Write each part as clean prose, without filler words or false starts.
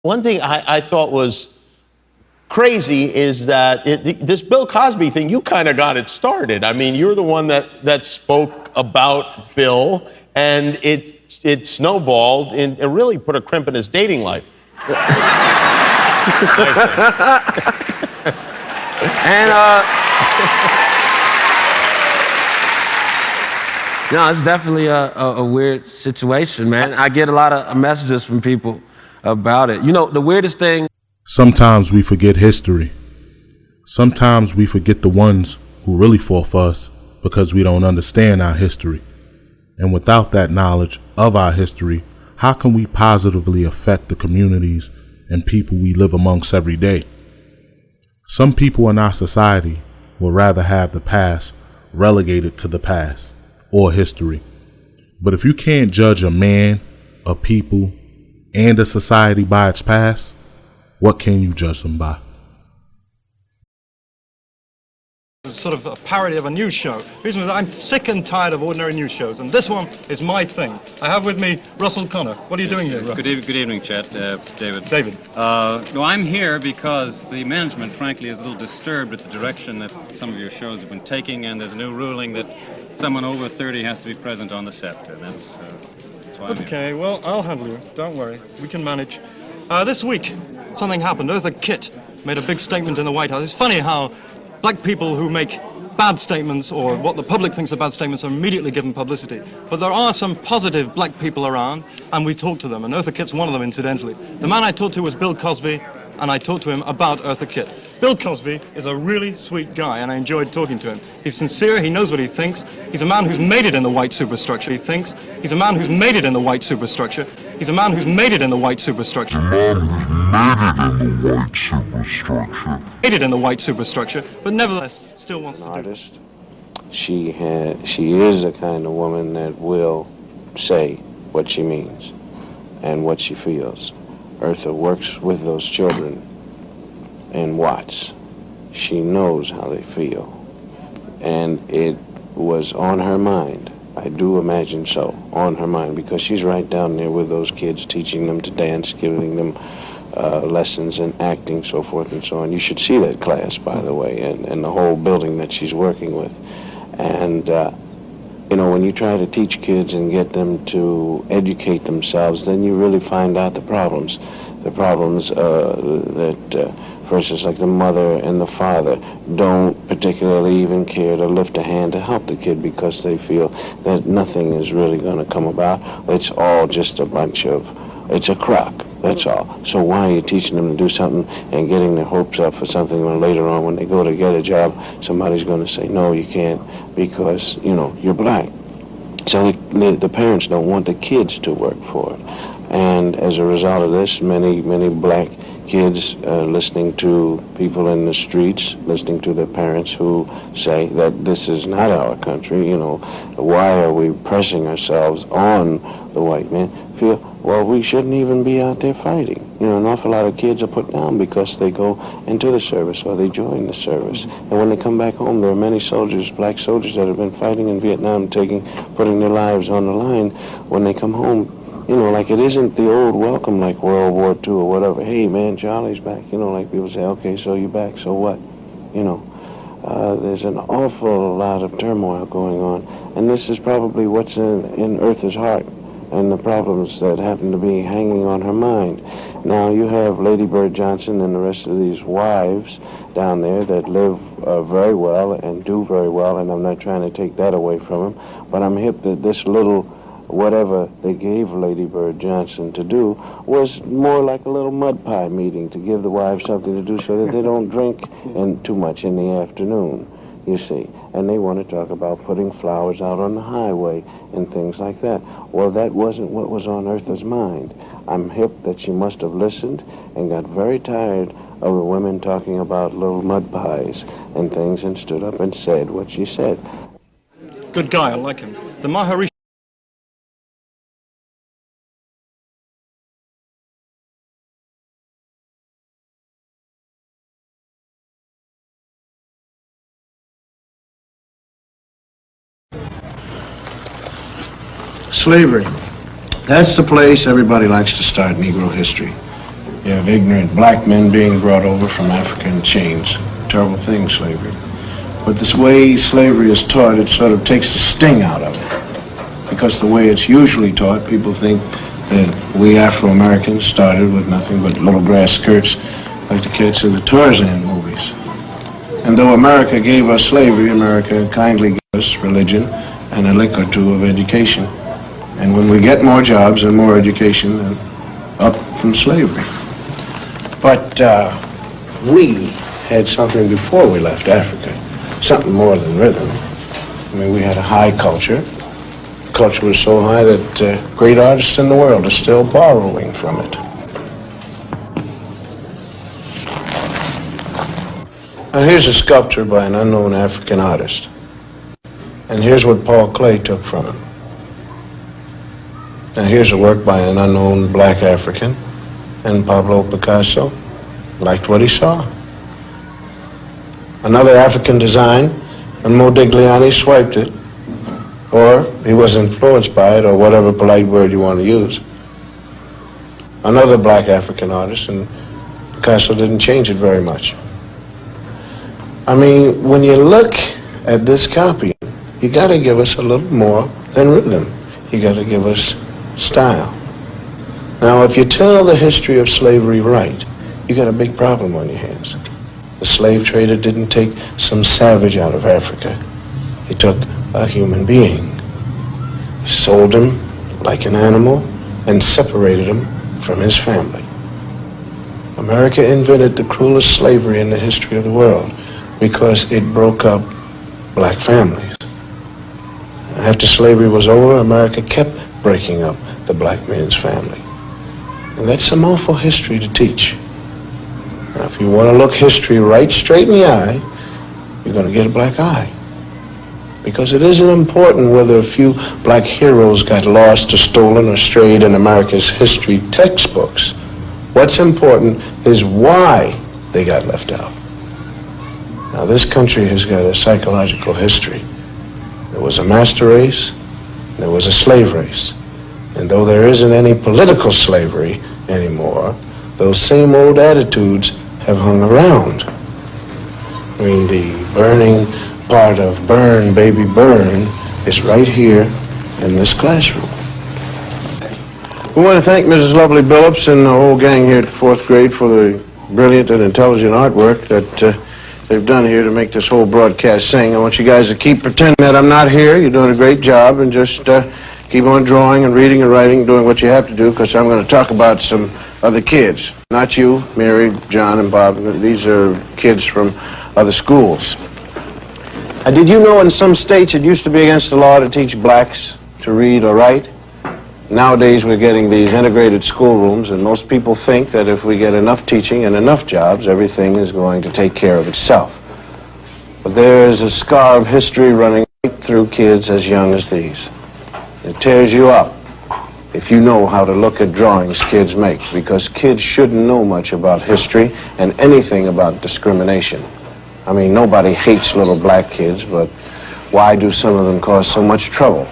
One thing I thought was crazy is that this Bill Cosby thing, you kind of got it started. I mean, you're the one that spoke about Bill, and it snowballed and it really put a crimp in his dating life. No, it's definitely a weird situation, man. I get a lot of messages from people about it. You know, the weirdest thing. Sometimes we forget history. Sometimes we forget the ones who really fought for us because we don't understand our history. And without that knowledge of our history, how can we positively affect the communities and people we live amongst every day? Some people in our society would rather have the past relegated to the past or history. But if you can't judge a man, a people, and a society by its past, what can you judge them by? It's sort of a parody of a news show. The reason is I'm sick and tired of ordinary news shows, and this one is my thing. I have with me Russell Connor. What are you doing here, Russ? Good evening, Chet. David. David. No, I'm here because the management, frankly, is a little disturbed at the direction that some of your shows have been taking, and there's a new ruling that someone over 30 has to be present on the set, and that's why I'm here. Okay, well, I'll handle you. Don't worry. We can manage. This week, something happened. Eartha Kitt made a big statement in the White House. It's funny how black people who make bad statements, or what the public thinks are bad statements, are immediately given publicity. But there are some positive black people around, and we talk to them, and Eartha Kitt's one of them, incidentally. The man I talked to was Bill Cosby, and I talked to him about Eartha Kitt. Bill Cosby is a really sweet guy, and I enjoyed talking to him. He's sincere, he knows what he thinks. He's a man who's made it in the white superstructure, he thinks. He's a man who's made it in the white superstructure. He's a man who's made it in the white superstructure. Made it in the white superstructure, but nevertheless still wants to do artist. She is the kind of woman that will say what she means and what she feels. Eartha works with those children in Watts. She knows how they feel. And it was on her mind, I do imagine so, on her mind, because she's right down there with those kids, teaching them to dance, giving them lessons in acting, so forth and so on. You should see that class, by the way, and the whole building that she's working with. And, you know, when you try to teach kids and get them to educate themselves, then you really find out the problems. The problems that, for instance, like the mother and the father don't particularly even care to lift a hand to help the kid because they feel that nothing is really going to come about. It's all just a bunch of, it's a crock, that's all. So why are you teaching them to do something and getting their hopes up for something when later on when they go to get a job, somebody's going to say, no, you can't because, you know, you're black. So the parents don't want the kids to work for it. And as a result of this, many black kids listening to people in the streets, listening to their parents who say that this is not our country, you know, why are we pressing ourselves on the white man, feel, well, we shouldn't even be out there fighting. You know, an awful lot of kids are put down because they go into the service or they join the service. And when they come back home, there are many soldiers, black soldiers that have been fighting in Vietnam, putting their lives on the line. When they come home, you know, like it isn't the old welcome like World War II or whatever. Hey, man, Charlie's back. You know, like people say, okay, so you're back, so what? You know, there's an awful lot of turmoil going on. And this is probably what's in Eartha's heart and the problems that happen to be hanging on her mind. Now, you have Lady Bird Johnson and the rest of these wives down there that live very well and do very well, and I'm not trying to take that away from them, but I'm hip that this little whatever they gave Lady Bird Johnson to do was more like a little mud pie meeting to give the wives something to do so that they don't drink too much in the afternoon, you see. And they want to talk about putting flowers out on the highway and things like that. Well, that wasn't what was on Eartha's mind. I'm hip that she must have listened and got very tired of the women talking about little mud pies and things and stood up and said what she said. Good guy, I like him. The Maharishi. Slavery. That's the place everybody likes to start Negro history. You have ignorant black men being brought over from Africa in chains. Terrible thing, slavery. But this way slavery is taught, it sort of takes the sting out of it. Because the way it's usually taught, people think that we Afro-Americans started with nothing but little grass skirts like the kids in the Tarzan movies. And though America gave us slavery, America kindly gave us religion and a lick or two of education. And when we get more jobs and more education, then up from slavery. But we had something before we left Africa, something more than rhythm. I mean, we had a high culture. The culture was so high that great artists in the world are still borrowing from it. Now here's a sculpture by an unknown African artist. And here's what Paul Klee took from him. Now here's a work by an unknown black African, and Pablo Picasso liked what he saw. Another African design, and Modigliani swiped it, or he was influenced by it, or whatever polite word you want to use. Another black African artist, and Picasso didn't change it very much. I mean, when you look at this copy, you got to give us a little more than rhythm. You got to give us style. Now, if you tell the history of slavery right, you got a big problem on your hands. The slave trader didn't take some savage out of Africa. He took a human being. He sold him like an animal and separated him from his family. America invented the cruelest slavery in the history of the world because it broke up black families. After slavery was over, America kept breaking up the black man's family. And that's some awful history to teach. Now, if you want to look history right straight in the eye, you're going to get a black eye. Because it isn't important whether a few black heroes got lost or stolen or strayed in America's history textbooks. What's important is why they got left out. Now, this country has got a psychological history. There was a master race, there was a slave race. And though there isn't any political slavery anymore, those same old attitudes have hung around. I mean, the burning part of Burn, Baby Burn is right here in this classroom. We want to thank Mrs. Lovely Billups and the whole gang here at the 4th grade for the brilliant and intelligent artwork that they've done here to make this whole broadcast sing. I want you guys to keep pretending that I'm not here. You're doing a great job, and just keep on drawing and reading and writing, doing what you have to do, because I'm going to talk about some other kids. Not you, Mary, John, and Bob. These are kids from other schools. Did you know in some states it used to be against the law to teach blacks to read or write? Nowadays we're getting these integrated schoolrooms, and most people think that if we get enough teaching and enough jobs, everything is going to take care of itself. But there is a scar of history running right through kids as young as these. It tears you up if you know how to look at drawings kids make, because kids shouldn't know much about history and anything about discrimination. I mean, nobody hates little black kids, but why do some of them cause so much trouble?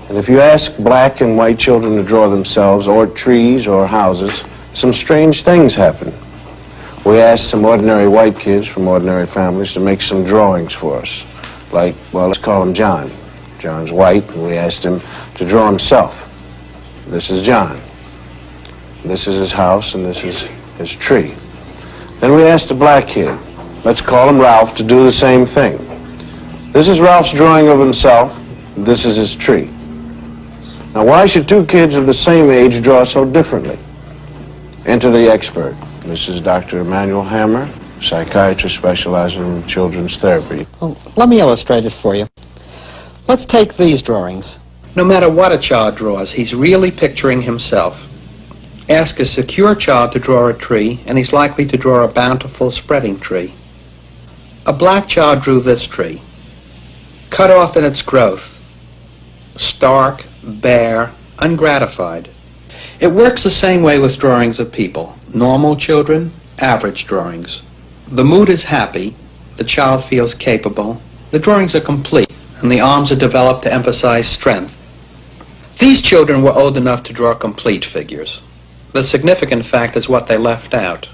And if you ask black and white children to draw themselves, or trees, or houses, some strange things happen. We asked some ordinary white kids from ordinary families to make some drawings for us. Like, well, let's call him John. John's white, and we asked him to draw himself. This is John. This is his house, and this is his tree. Then we asked a black kid, let's call him Ralph, to do the same thing. This is Ralph's drawing of himself. This is his tree. Now, why should two kids of the same age draw so differently? Enter the expert. This is Dr. Emmanuel Hammer, psychiatrist specializing in children's therapy. Well, let me illustrate it for you. Let's take these drawings. No matter what a child draws, he's really picturing himself. Ask a secure child to draw a tree, and he's likely to draw a bountiful, spreading tree. A black child drew this tree, cut off in its growth, stark, bare, ungratified. It works the same way with drawings of people. Normal children, average drawings. The mood is happy, the child feels capable, the drawings are complete, and the arms are developed to emphasize strength. These children were old enough to draw complete figures. The significant fact is what they left out.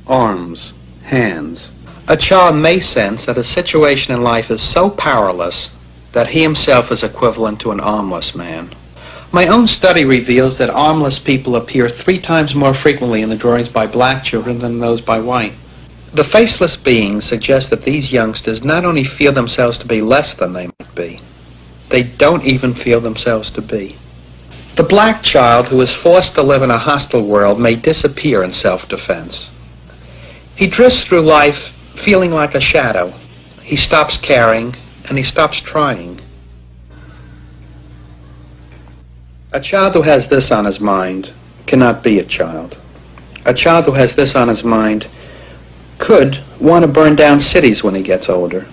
Arms, hands. A child may sense that a situation in life is so powerless that he himself is equivalent to an armless man. My own study reveals that armless people appear 3 times more frequently in the drawings by black children than those by white. The faceless beings suggest that these youngsters not only feel themselves to be less than they might be, they don't even feel themselves to be. The black child who is forced to live in a hostile world may disappear in self-defense. He drifts through life feeling like a shadow. He stops caring and he stops trying. A child who has this on his mind cannot be a child. A child who has this on his mind could want to burn down cities when he gets older.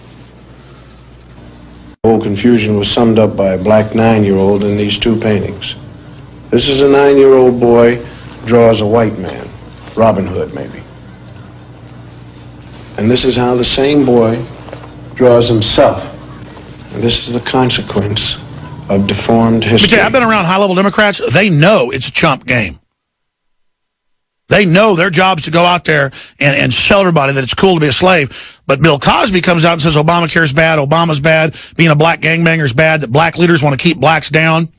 The whole confusion was summed up by a black 9-year-old in these 2 paintings. This is a 9-year-old boy draws a white man, Robin Hood maybe. And this is how the same boy draws himself. And this is the consequence of deformed history. But yeah, I've been around high-level Democrats. They know it's a chump game. They know their job is to go out there and tell everybody that it's cool to be a slave. But Bill Cosby comes out and says Obamacare is bad, Obama's bad, being a black gangbanger is bad, that black leaders want to keep blacks down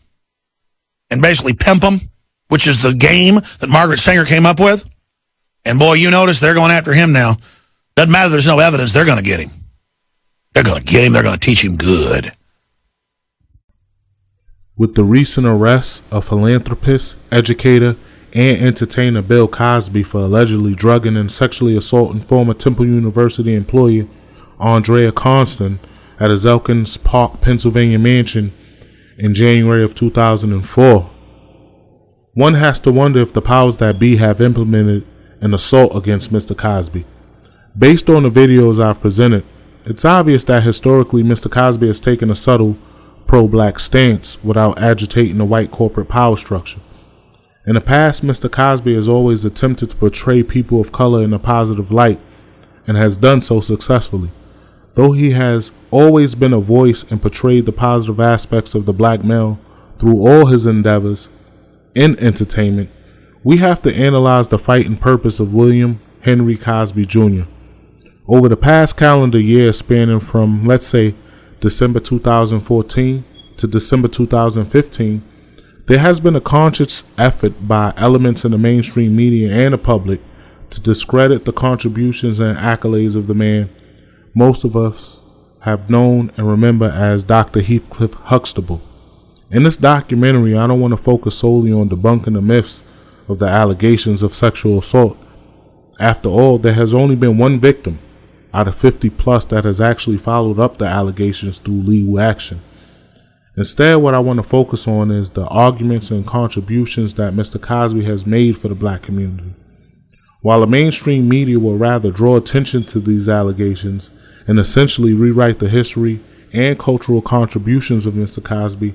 and basically pimp them, which is the game that Margaret Sanger came up with. And boy, you notice they're going after him now. Doesn't matter, there's no evidence, they're going to get him. They're going to get him, they're going to teach him good. With the recent arrest of philanthropist, educator, and entertainer Bill Cosby for allegedly drugging and sexually assaulting former Temple University employee Andrea Constand at his Elkins Park, Pennsylvania mansion in January of 2004, one has to wonder if the powers that be have implemented an assault against Mr. Cosby. Based on the videos I've presented, it's obvious that historically Mr. Cosby has taken a subtle pro-black stance without agitating the white corporate power structure. In the past, Mr. Cosby has always attempted to portray people of color in a positive light and has done so successfully. Though he has always been a voice and portrayed the positive aspects of the black male through all his endeavors in entertainment, we have to analyze the fighting purpose of William Henry Cosby Jr. Over the past calendar year spanning from, let's say, December 2014 to December 2015, there has been a conscious effort by elements in the mainstream media and the public to discredit the contributions and accolades of the man most of us have known and remember as Dr. Heathcliff Huxtable. In this documentary, I don't want to focus solely on debunking the myths of the allegations of sexual assault. After all, there has only been one victim out of 50 plus that has actually followed up the allegations through legal action. Instead, what I want to focus on is the arguments and contributions that Mr. Cosby has made for the black community. While the mainstream media will rather draw attention to these allegations and essentially rewrite the history and cultural contributions of Mr. Cosby,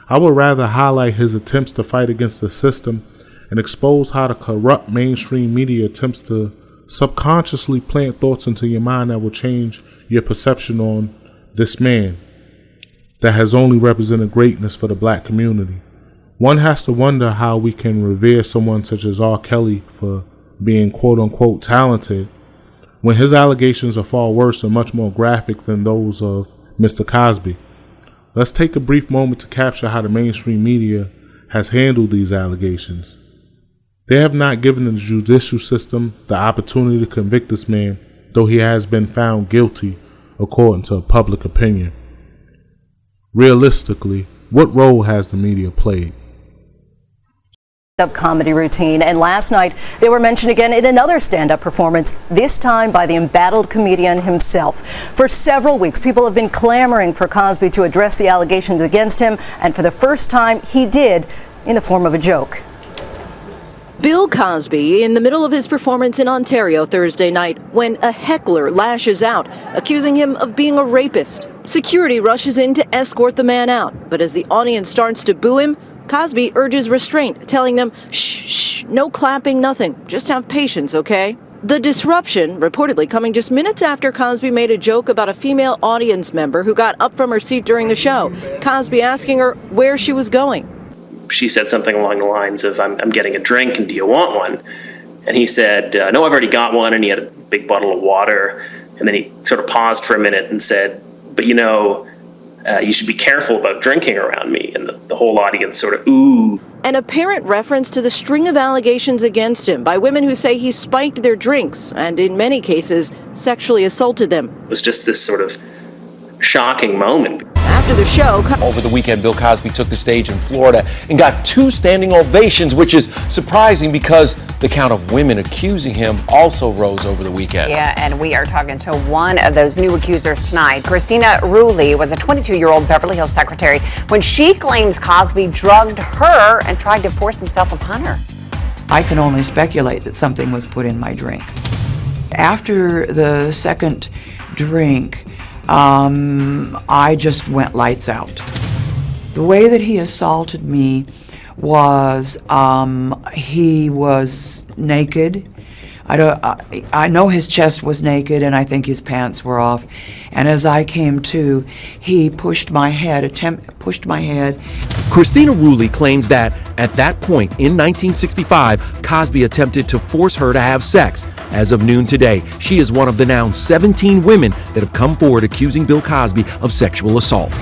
I would rather highlight his attempts to fight against the system and expose how the corrupt mainstream media attempts to subconsciously plant thoughts into your mind that will change your perception on this man that has only represented greatness for the black community. One has to wonder how we can revere someone such as R. Kelly for being quote-unquote talented when his allegations are far worse and much more graphic than those of Mr. Cosby. Let's take a brief moment to capture how the mainstream media has handled these allegations. They have not given the judicial system the opportunity to convict this man, though he has been found guilty according to public opinion. Realistically, what role has the media played? Up comedy routine, and last night they were mentioned again in another stand-up performance, this time by the embattled comedian himself. For several weeks, people have been clamoring for Cosby to address the allegations against him, and for the first time he did, in the form of a joke. Bill Cosby in the middle of his performance in Ontario Thursday night when a heckler lashes out, accusing him of being a rapist. Security rushes in to escort the man out, but as the audience starts to boo him, Cosby urges restraint, telling them, shh, no clapping, nothing. Just have patience, okay? The disruption, reportedly coming just minutes after Cosby made a joke about a female audience member who got up from her seat during the show, Cosby asking her where she was going. she said something along the lines of, I'm getting a drink, and do you want one? And he said, no, I've already got one, and he had a big bottle of water. And then he sort of paused for a minute and said, but you know, you should be careful about drinking around me. And the whole audience sort of, ooh. An apparent reference to the string of allegations against him by women who say he spiked their drinks and, in many cases, sexually assaulted them. It was just this sort of shocking moment. After the show... Over the weekend, Bill Cosby took the stage in Florida and got 2 standing ovations, which is surprising because the count of women accusing him also rose over the weekend. Yeah, and we are talking to one of those new accusers tonight. Christina Rulli was a 22-year-old Beverly Hills secretary when she claims Cosby drugged her and tried to force himself upon her. I can only speculate that something was put in my drink. After the second drink, I just went lights out. The way that he assaulted me was he was naked. I know his chest was naked, and I think his pants were off. And as I came to, he pushed my head. Christina Rulli claims that at that point in 1965, Cosby attempted to force her to have sex. As of noon today, she is one of the now 17 women that have come forward accusing Bill Cosby of sexual assault.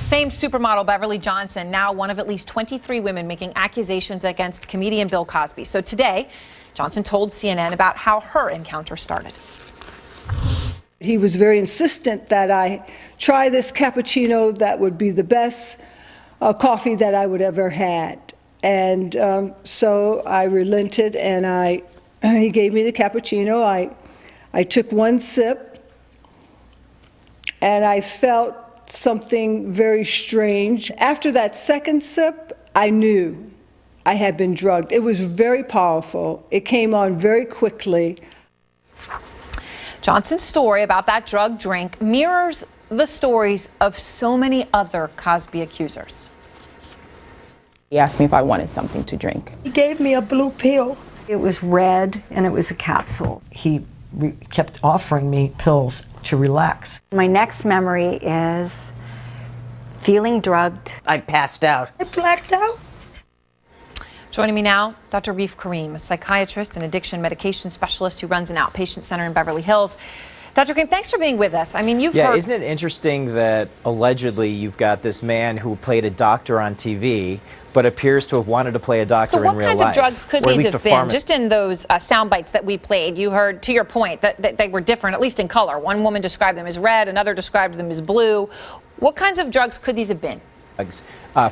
Famed supermodel Beverly Johnson, now one of at least 23 women making accusations against comedian Bill Cosby. So today, Johnson told CNN about how her encounter started. He was very insistent that I try this cappuccino that would be the best coffee that I would ever had. And so I relented, and he gave me the cappuccino. I took one sip, and I felt something very strange. After that second sip, I knew I had been drugged. It was very powerful. It came on very quickly. Johnson's story about that drug drink mirrors the stories of so many other Cosby accusers. He asked me if I wanted something to drink. He gave me a blue pill. It was red, and it was a capsule. He kept offering me pills to relax. My next memory is feeling drugged. I passed out. I blacked out. Joining me now, Dr. Reef Kareem, a psychiatrist and addiction medication specialist who runs an outpatient center in Beverly Hills. Dr. Kareem, thanks for being with us. I mean, you've heard... Isn't it interesting that allegedly you've got this man who played a doctor on TV, but appears to have wanted to play a doctor in real life? So what kinds of drugs could these have been? Just in those sound bites that we played, you heard, to your point, that they were different, at least in color. One woman described them as red, another described them as blue. What kinds of drugs could these have been?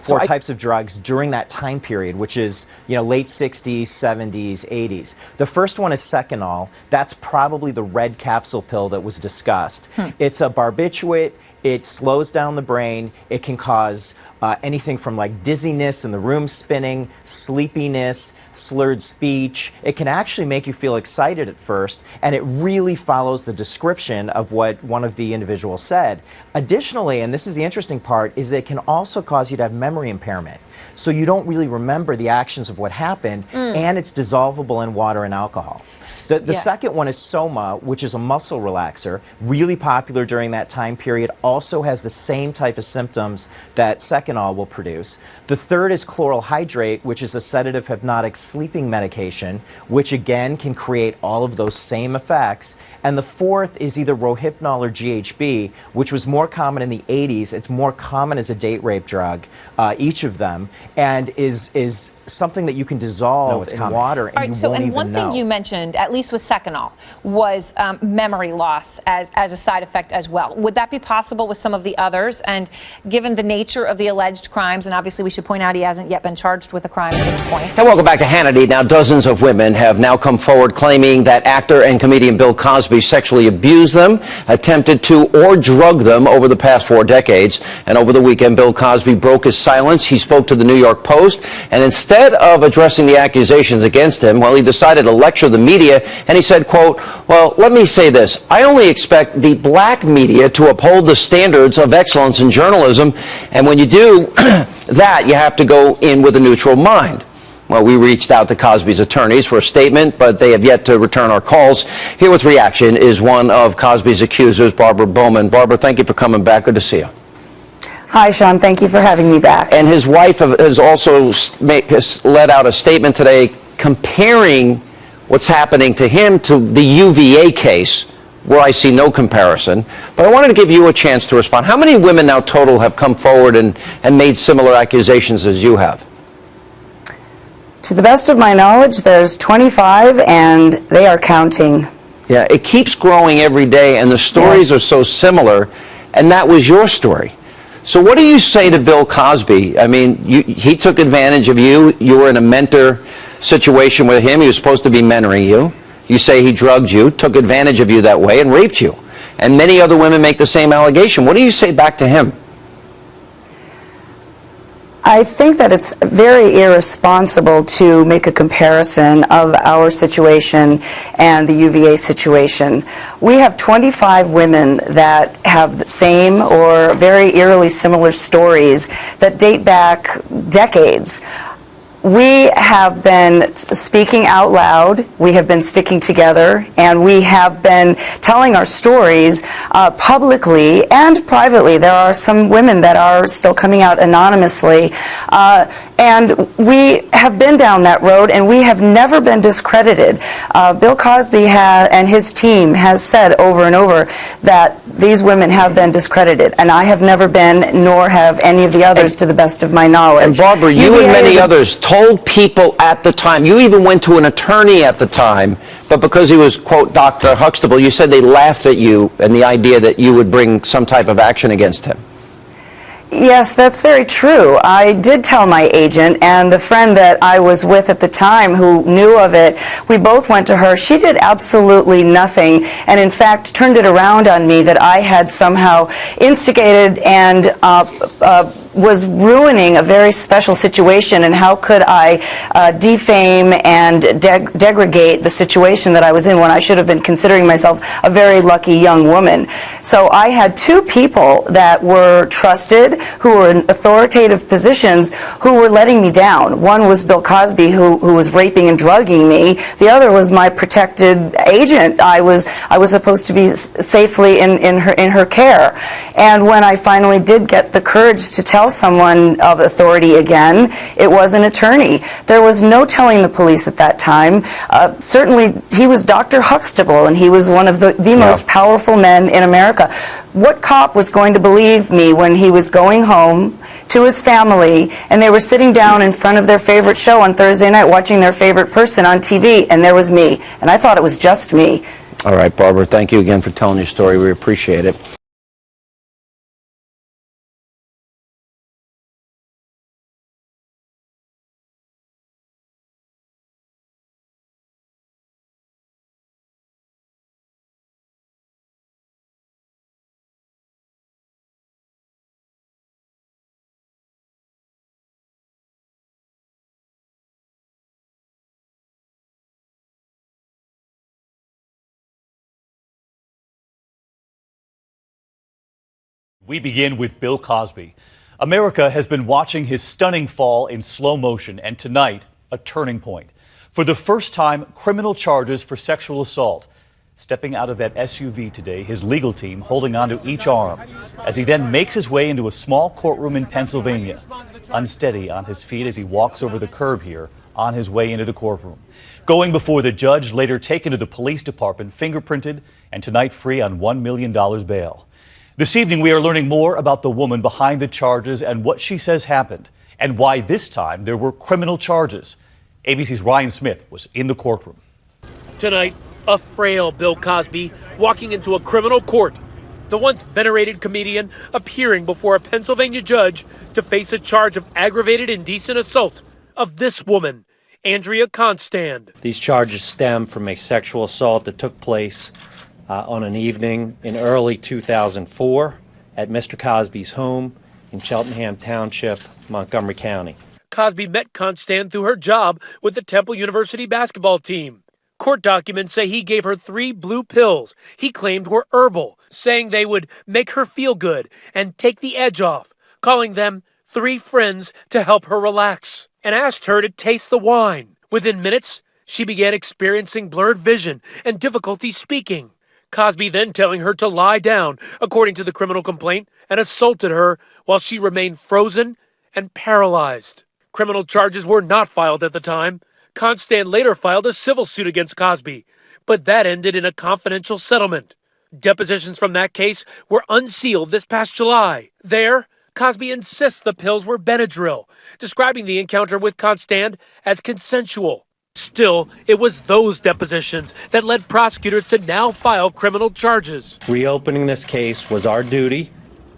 Four types of drugs during that time period, which is late 60s, 70s, 80s. The first one is Seconal. That's probably the red capsule pill that was discussed. It's a barbiturate. It slows down the brain. It can cause anything from like dizziness in the room spinning, sleepiness, slurred speech. It can actually make you feel excited at first, and it really follows the description of what one of the individuals said. Additionally, and this is the interesting part, is that it can also cause you to have memory impairment. So you don't really remember the actions of what happened, and it's dissolvable in water and alcohol. The second one is Soma, which is a muscle relaxer, really popular during that time period, also has the same type of symptoms that Seconal will produce. The third is chloral hydrate, which is a sedative hypnotic sleeping medication, which again can create all of those same effects. And the fourth is either Rohypnol or GHB, which was more common in the 80s. It's more common as a date rape drug, each of them, and is something that you can dissolve in water, and you won't even know. One thing you mentioned, at least with Seconal, was memory loss as a side effect as well. Would that be possible with some of the others? And given the nature of the alleged crimes, and obviously we should point out he hasn't yet been charged with a crime at this point. And welcome back to Hannity. Now, dozens of women have now come forward claiming that actor and comedian Bill Cosby sexually abused them, attempted to, or drugged them over the past 4 decades. And over the weekend, Bill Cosby broke his silence. He spoke to the New York Post, and instead of addressing the accusations against him, well, he decided to lecture the media, and he said, quote, well, let me say this. I only expect the black media to uphold the standards of excellence in journalism, and when you do that, you have to go in with a neutral mind. Well, we reached out to Cosby's attorneys for a statement, but they have yet to return our calls. Here with reaction is one of Cosby's accusers, Barbara Bowman. Barbara, thank you for coming back. Good to see you. Hi, Sean. Thank you for having me back. And his wife has also let out a statement today comparing what's happening to him to the UVA case, where I see no comparison. But I wanted to give you a chance to respond. How many women now total have come forward and made similar accusations as you have? To the best of my knowledge, there's 25, and they are counting. Yeah, it keeps growing every day, and the stories are so similar, and that was your story. So what do you say to Bill Cosby? I mean, he took advantage of you. You were in a mentor situation with him. He was supposed to be mentoring you. You say he drugged you, took advantage of you that way, and raped you. And many other women make the same allegation. What do you say back to him? I think that it's very irresponsible to make a comparison of our situation and the UVA situation. We have 25 women that have the same or very eerily similar stories that date back decades. We have been speaking out loud, we have been sticking together, and we have been telling our stories publicly and privately. There are some women that are still coming out anonymously, and we have been down that road, and we have never been discredited. Bill Cosby and his team has said over and over that these women have been discredited, and I have never been, nor have any of the others, to the best of my knowledge. And Barbara, you and many others told people at the time, you even went to an attorney at the time, but because he was, quote, Dr. Huxtable, you said they laughed at you and the idea that you would bring some type of action against him. Yes, that's very true. I did tell my agent, and the friend that I was with at the time who knew of it, we both went to her. She did absolutely nothing, and in fact turned it around on me that I had somehow instigated and was ruining a very special situation, and how could I defame and degrade the situation that I was in when I should have been considering myself a very lucky young woman. So I had two people that were trusted, who were in authoritative positions, who were letting me down. One was Bill Cosby, who was raping and drugging me. The other was my protected agent. I was supposed to be safely in her care. And when I finally did get the courage to tell someone of authority again, it was an attorney. There was no telling the police at that time. Certainly, he was Dr. Huxtable, and he was one of the most powerful men in America. What cop was going to believe me when he was going home to his family, and they were sitting down in front of their favorite show on Thursday night watching their favorite person on TV, and there was me, and I thought it was just me. All right, Barbara, thank you again for telling your story. We appreciate it. We begin with Bill Cosby. America has been watching his stunning fall in slow motion, and tonight, a turning point. For the first time, criminal charges for sexual assault. Stepping out of that SUV today, his legal team holding onto each arm, as he then makes his way into a small courtroom in Pennsylvania, unsteady on his feet as he walks over the curb here on his way into the courtroom. Going before the judge, later taken to the police department, fingerprinted, and tonight free on $1 million bail. This evening, we are learning more about the woman behind the charges and what she says happened, and why this time there were criminal charges. ABC's Ryan Smith was in the courtroom. Tonight, a frail Bill Cosby walking into a criminal court. The once venerated comedian appearing before a Pennsylvania judge to face a charge of aggravated indecent assault of this woman, Andrea Constand. These charges stem from a sexual assault that took place on an evening in early 2004 at Mr. Cosby's home in Cheltenham Township, Montgomery County. Cosby met Constand through her job with the Temple University basketball team. Court documents say he gave her 3 blue pills he claimed were herbal, saying they would make her feel good and take the edge off, calling them 3 friends to help her relax, and asked her to taste the wine. Within minutes, she began experiencing blurred vision and difficulty speaking. Cosby then telling her to lie down, according to the criminal complaint, and assaulted her while she remained frozen and paralyzed. Criminal charges were not filed at the time. Constand later filed a civil suit against Cosby, but that ended in a confidential settlement. Depositions from that case were unsealed this past July. There, Cosby insists the pills were Benadryl, describing the encounter with Constand as consensual. Still, it was those depositions that led prosecutors to now file criminal charges. Reopening this case was our duty.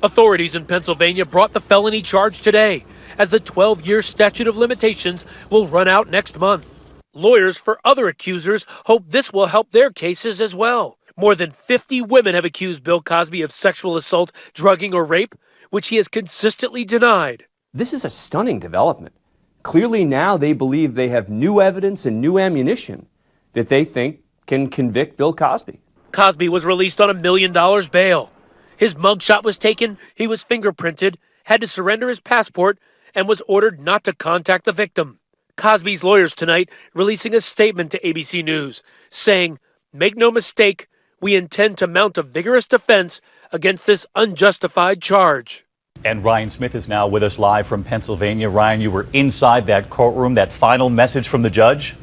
Authorities in Pennsylvania brought the felony charge today, as the 12-year statute of limitations will run out next month. Lawyers for other accusers hope this will help their cases as well. More than 50 women have accused Bill Cosby of sexual assault, drugging, or rape, which he has consistently denied. This is a stunning development. Clearly now they believe they have new evidence and new ammunition that they think can convict Bill Cosby. Cosby was released on $1 million bail. His mugshot was taken, he was fingerprinted, had to surrender his passport, and was ordered not to contact the victim. Cosby's lawyers tonight releasing a statement to ABC News, saying, "Make no mistake, we intend to mount a vigorous defense against this unjustified charge." And Ryan Smith is now with us live from Pennsylvania. Ryan, you were inside that courtroom, that final message from the judge?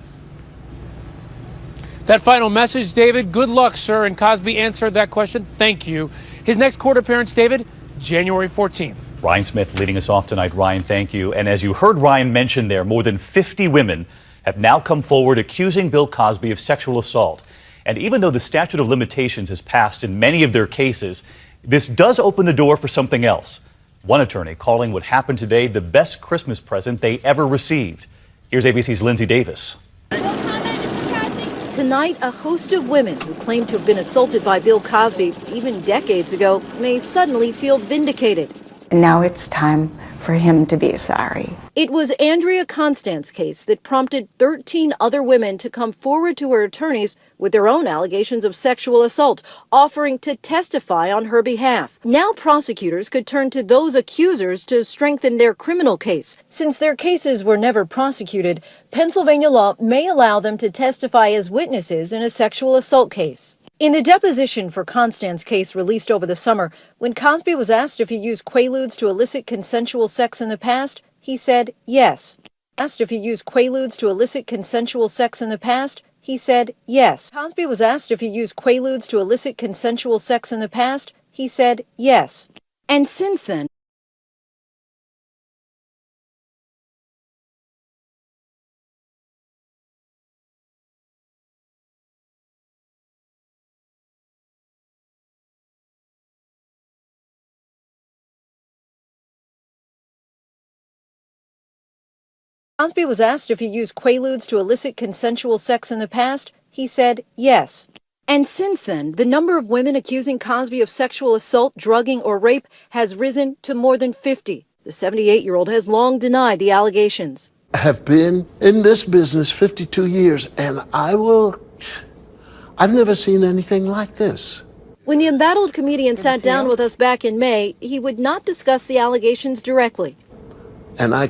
That final message, David, good luck, sir. And Cosby answered that question. Thank you. His next court appearance, David, January 14th. Ryan Smith leading us off tonight. Ryan, thank you. And as you heard Ryan mention there, more than 50 women have now come forward accusing Bill Cosby of sexual assault. And even though the statute of limitations has passed in many of their cases, this does open the door for something else. One attorney calling what happened today the best Christmas present they ever received. Here's ABC's Lindsay Davis. Tonight, a host of women who claim to have been assaulted by Bill Cosby even decades ago may suddenly feel vindicated. Now it's time for him to be sorry. It was Andrea Constand's case that prompted 13 other women to come forward to her attorneys with their own allegations of sexual assault, offering to testify on her behalf. Now prosecutors could turn to those accusers to strengthen their criminal case. Since their cases were never prosecuted, Pennsylvania law may allow them to testify as witnesses in a sexual assault case. In a deposition for Constand's case released over the summer, when Cosby was asked if he used quaaludes to elicit consensual sex in the past, he said yes. Asked if he used quaaludes to elicit consensual sex in the past, he said yes. Cosby was asked if he used quaaludes to elicit consensual sex in the past, he said yes. And since then, Cosby was asked if he used quaaludes to elicit consensual sex in the past, he said yes. And since then, the number of women accusing Cosby of sexual assault, drugging, or rape has risen to more than 50. The 78-year-old has long denied the allegations. I have been in this business 52 years, and I've never seen anything like this. When the embattled comedian sat down with us back in May, he would not discuss the allegations directly. And I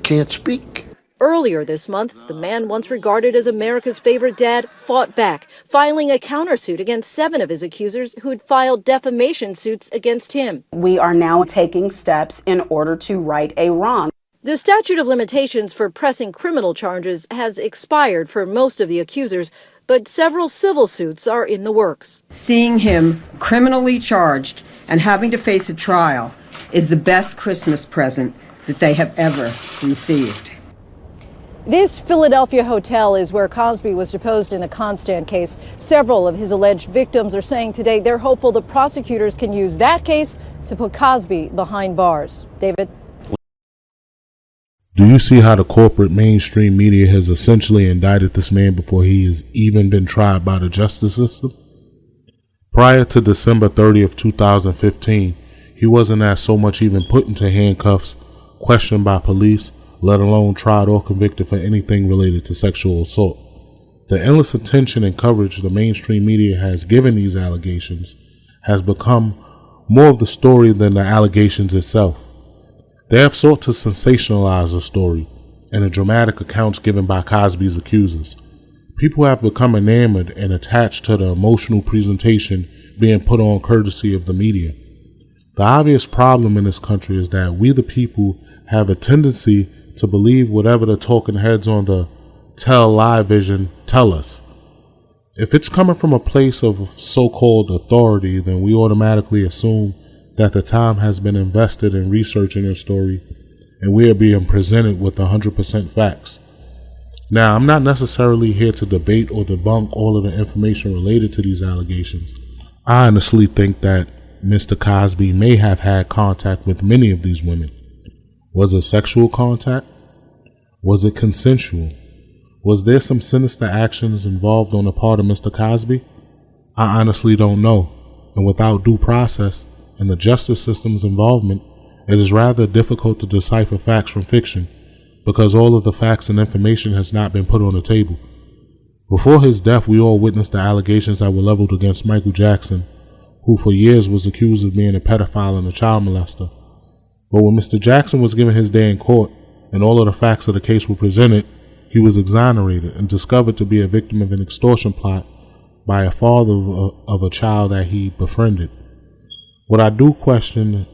can't speak. Earlier this month, the man once regarded as America's favorite dad fought back, filing a countersuit against 7 of his accusers who had filed defamation suits against him. We are now taking steps in order to right a wrong. The statute of limitations for pressing criminal charges has expired for most of the accusers, but several civil suits are in the works. Seeing him criminally charged and having to face a trial is the best Christmas present that they have ever received. This Philadelphia hotel is where Cosby was deposed in the Constand case. Several of his alleged victims are saying today they're hopeful the prosecutors can use that case to put Cosby behind bars. David? Do you see how the corporate mainstream media has essentially indicted this man before he has even been tried by the justice system? Prior to December 30th, 2015, he wasn't as so much even put into handcuffs, questioned by police, let alone tried or convicted for anything related to sexual assault. The endless attention and coverage the mainstream media has given these allegations has become more of the story than the allegations itself. They have sought to sensationalize the story and the dramatic accounts given by Cosby's accusers. People have become enamored and attached to the emotional presentation being put on courtesy of the media. The obvious problem in this country is that we the people have a tendency to believe whatever the talking heads on the tell lie vision tell us. If it's coming from a place of so-called authority, then we automatically assume that the time has been invested in researching a story and we are being presented with 100% facts. Now, I'm not necessarily here to debate or debunk all of the information related to these allegations. I honestly think that Mr. Cosby may have had contact with many of these women. Was it sexual contact? Was it consensual? Was there some sinister actions involved on the part of Mr. Cosby? I honestly don't know, and without due process and the justice system's involvement, it is rather difficult to decipher facts from fiction, because all of the facts and information has not been put on the table. Before his death, we all witnessed the allegations that were leveled against Michael Jackson, who for years was accused of being a pedophile and a child molester. But when Mr. Jackson was given his day in court and all of the facts of the case were presented, he was exonerated and discovered to be a victim of an extortion plot by a father of a child that he befriended. What I do question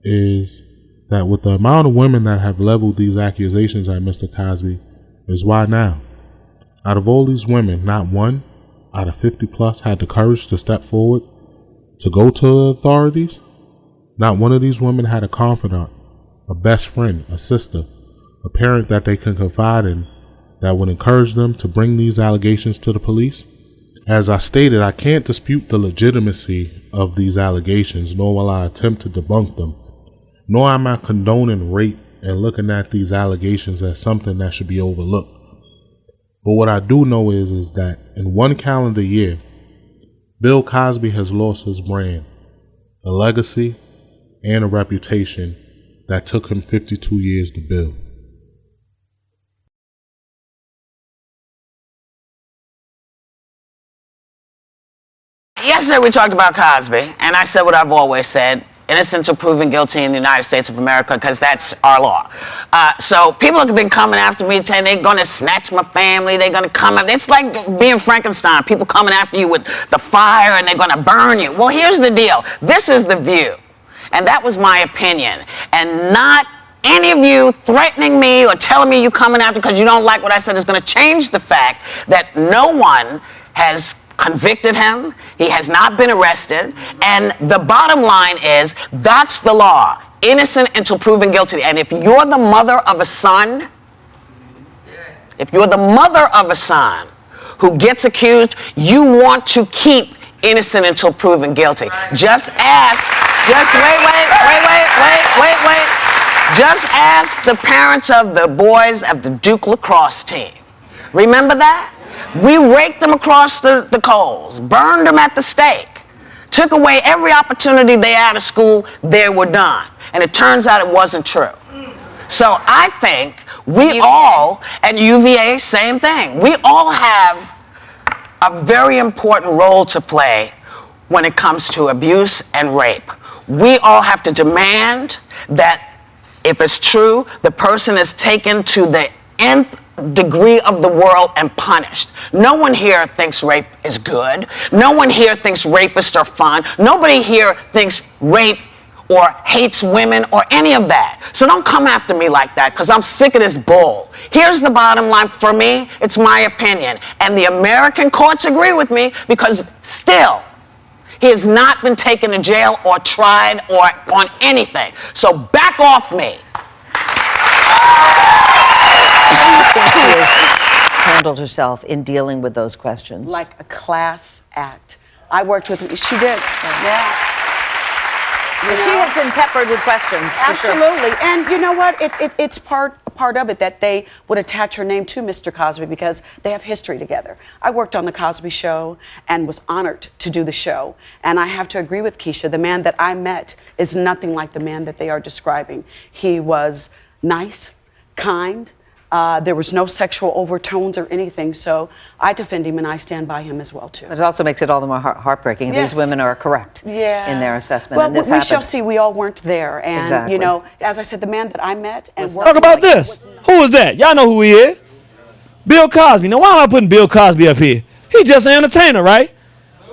is that with the amount of women that have leveled these accusations at Mr. Cosby, is why now? Out of all these women, not one out of 50 plus had the courage to step forward, to go to the authorities. Not one of these women had a confidant, a best friend, a sister, a parent that they can confide in, that would encourage them to bring these allegations to the police. As I stated, I can't dispute the legitimacy of these allegations, nor will I attempt to debunk them, nor am I condoning rape and looking at these allegations as something that should be overlooked. But what I do know is that in one calendar year, Bill Cosby has lost his brand, a legacy, and a reputation that took him 52 years to build. Yesterday we talked about Cosby, and I said what I've always said: innocent until proven guilty in the United States of America, because that's our law. So people have been coming after me saying they're going to snatch my family, they're going to come after. It's like being Frankenstein, people coming after you with the fire and they're going to burn you. Well, here's the deal. This is the view, and that was my opinion, and not any of you threatening me or telling me you coming after because you don't like what I said is going to change the fact that no one has convicted him, he has not been arrested, and the bottom line is that's the law. Innocent until proven guilty. And if you're the mother of a son, who gets accused, you want to keep innocent until proven guilty. Just ask the parents of the boys of the Duke lacrosse team. Remember that? We raked them across the coals, burned them at the stake, took away every opportunity they had of school, they were done. And it turns out it wasn't true. So I think we all, and UVA, same thing, we all have a very important role to play when it comes to abuse and rape. We all have to demand that if it's true, the person is taken to the nth degree of the world and punished. No one here thinks rape is good. No one here thinks rapists are fun. Nobody here thinks rape or hates women or any of that. So don't come after me like that, because I'm sick of this bull. Here's the bottom line for me, it's my opinion. And the American courts agree with me, because still, he has not been taken to jail or tried or on anything. So back off me. She has handled herself in dealing with those questions. Like a class act. I worked with her. She did. Yeah. She has been peppered with questions. Absolutely. Sure. And you know what? It's part of it that they would attach her name to Mr. Cosby because they have history together. I worked on The Cosby Show and was honored to do the show. And I have to agree with Keisha. The man that I met is nothing like the man that they are describing. He was nice, kind. There was no sexual overtones or anything, so I defend him and I stand by him as well, too. But it also makes it all the more heartbreaking. Yes. These women are correct in their assessment. Well, and this we shall see. We all weren't there. And, exactly. you know, as I said, the man that I met and Talk about this. Who is that? Y'all know who he is. Bill Cosby. Now, why am I putting Bill Cosby up here? He's just an entertainer, right?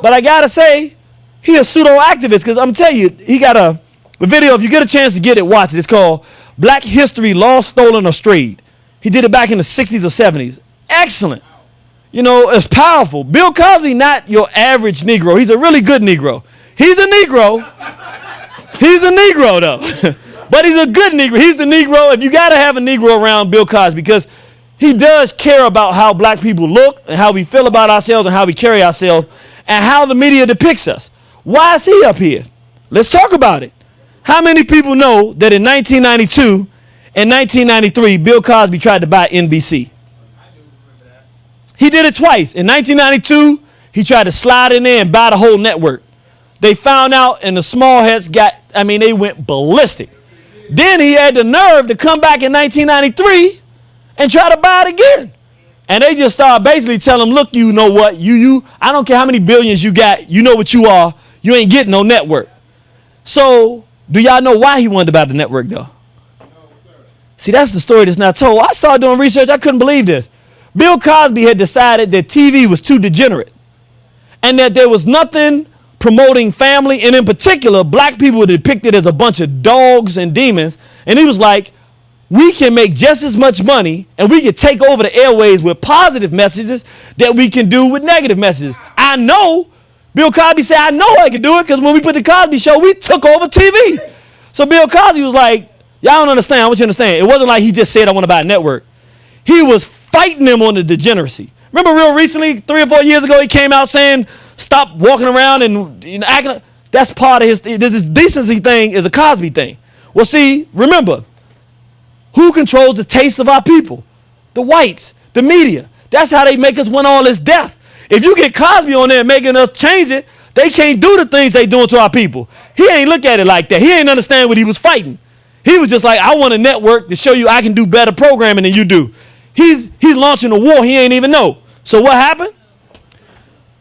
But I got to say, he a pseudo-activist because I'm telling you, he got a video. If you get a chance to get it, watch it. It's called Black History Lost, Stolen, or Strayed. He did it back in the 60s or 70s. Excellent. You know, it's powerful. Bill Cosby, not your average Negro. He's a really good Negro. He's a Negro. He's a Negro, though. But he's a good Negro. He's the Negro. If you got to have a Negro around Bill Cosby because he does care about how black people look and how we feel about ourselves and how we carry ourselves and how the media depicts us. Why is he up here? Let's talk about it. How many people know that in 1992 and 1993, Bill Cosby tried to buy NBC? He did it twice. In 1992, he tried to slide in there and buy the whole network. They found out and the small heads they went ballistic. Then he had the nerve to come back in 1993 and try to buy it again. And they just started basically telling him, look, you know what, I don't care how many billions you got, you know what you are, you ain't getting no network. So, do y'all know why he wanted to buy the network though? See, that's the story that's not told. I started doing research, I couldn't believe this. Bill Cosby had decided that TV was too degenerate and that there was nothing promoting family, and in particular, black people were depicted as a bunch of dogs and demons, and he was like, we can make just as much money and we can take over the airways with positive messages that we can do with negative messages. I know, Bill Cosby said, I know I can do it because when we put the Cosby Show, we took over TV. So Bill Cosby was like, y'all don't understand, I want you to understand. It wasn't like he just said, I want to buy a network. He was fighting them on the degeneracy. Remember real recently, 3 or 4 years ago, he came out saying, stop walking around and acting. That's part of this decency thing is a Cosby thing. Well, see, remember, who controls the taste of our people? The whites, the media. That's how they make us want all this death. If you get Cosby on there making us change it, they can't do the things they doing to our people. He ain't look at it like that. He ain't understand what he was fighting. He was just like, I want a network to show you I can do better programming than you do. He's launching a war he ain't even know. So what happened?